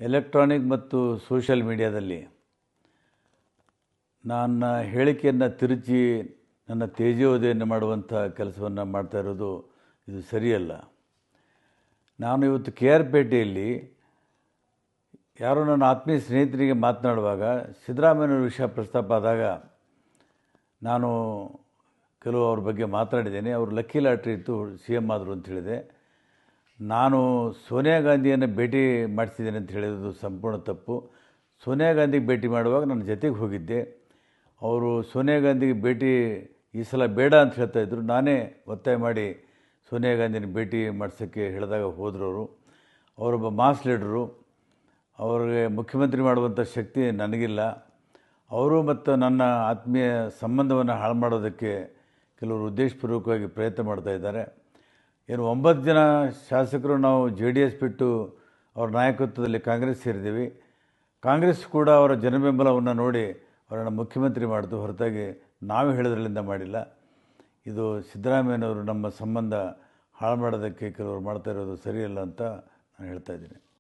Electronic ಮತ್ತು social ಮೀಡಿಯಾದಲ್ಲಿ ನನ್ನ ಹೇಳಿಕೆಯನ್ನು ತಿರುಚಿ ನನ್ನ ತೇಜೋವಧೆಯನ್ನು ಮಾಡುವಂಥ ಕೆಲಸವನ್ನು ಮಾಡ್ತಾ ಇರೋದು ಇದು ಸರಿಯಲ್ಲ. ನಾನು ಇವತ್ತು ಕೆ ಆರ್ ಪೇಟೆಯಲ್ಲಿ ಯಾರೋ ನನ್ನ ಆತ್ಮೀಯ ಸ್ನೇಹಿತರಿಗೆ ಮಾತನಾಡುವಾಗ ಸಿದ್ದರಾಮಯ್ಯನವ್ರ ವಿಷಯ ಪ್ರಸ್ತಾಪ ಆದಾಗ ನಾನು ಕೆಲವು ಅವ್ರ ಬಗ್ಗೆ ಮಾತಾಡಿದ್ದೇನೆ. ಅವರು ಲಕ್ಕಿ ಲಾಟ್ರಿ ಇತ್ತು, ಸಿ ಎಮ್ ಆದರು ಅಂತ ಹೇಳಿದೆ. ನಾನು ಸೋನಿಯಾ ಗಾಂಧಿಯನ್ನು ಭೇಟಿ ಮಾಡಿಸಿದ್ದೇನೆ ಅಂತ ಹೇಳಿರೋದು ಸಂಪೂರ್ಣ ತಪ್ಪು. ಸೋನಿಯಾ ಗಾಂಧಿಗೆ ಭೇಟಿ ಮಾಡುವಾಗ ನನ್ನ ಜೊತೆಗೆ ಹೋಗಿದ್ದೆ. ಅವರು ಸೋನಿಯಾ ಗಾಂಧಿಗೆ ಭೇಟಿ ಈ ಸಲ ಬೇಡ ಅಂತ ಹೇಳ್ತಾಯಿದ್ರು. ನಾನೇ ಒತ್ತಾಯ ಮಾಡಿ ಸೋನಿಯಾ ಗಾಂಧಿನ ಭೇಟಿ ಮಾಡಿಸೋಕ್ಕೆ ಹೇಳಿದಾಗ ಹೋದರು. ಅವರೊಬ್ಬ ಮಾಸ್ ಲೀಡರು, ಅವ್ರಿಗೆ ಮುಖ್ಯಮಂತ್ರಿ ಮಾಡುವಂಥ ಶಕ್ತಿ ನನಗಿಲ್ಲ. ಅವರು ಮತ್ತು ನನ್ನ ಆತ್ಮೀಯ ಸಂಬಂಧವನ್ನು ಹಾಳು ಮಾಡೋದಕ್ಕೆ ಕೆಲವರು ಉದ್ದೇಶಪೂರ್ವಕವಾಗಿ ಪ್ರಯತ್ನ ಮಾಡ್ತಾಯಿದ್ದಾರೆ. ಏನು 9 ಜನ ಶಾಸಕರು ನಾವು JDS ಬಿಟ್ಟು ಅವರ ನಾಯಕತ್ವದಲ್ಲಿ ಕಾಂಗ್ರೆಸ್ ಸೇರಿದ್ದೀವಿ. ಕಾಂಗ್ರೆಸ್ ಕೂಡ ಅವರ ಜನಬೆಂಬಲವನ್ನು ನೋಡಿ ಅವರನ್ನು ಮುಖ್ಯಮಂತ್ರಿ ಮಾಡಿತು, ಹೊರತಾಗಿ ನಾವು ಹೇಳೋದ್ರಲ್ಲಿಂದ ಮಾಡಿಲ್ಲ. ಇದು ಸಿದ್ದರಾಮಯ್ಯನವರು ನಮ್ಮ ಸಂಬಂಧ ಹಾಳು ಮಾಡೋದಕ್ಕೆ ಕೆಲವರು ಮಾಡ್ತಾ ಇರೋದು ಸರಿಯಲ್ಲ ಅಂತ ನಾನು ಹೇಳ್ತಾ ಇದ್ದೀನಿ.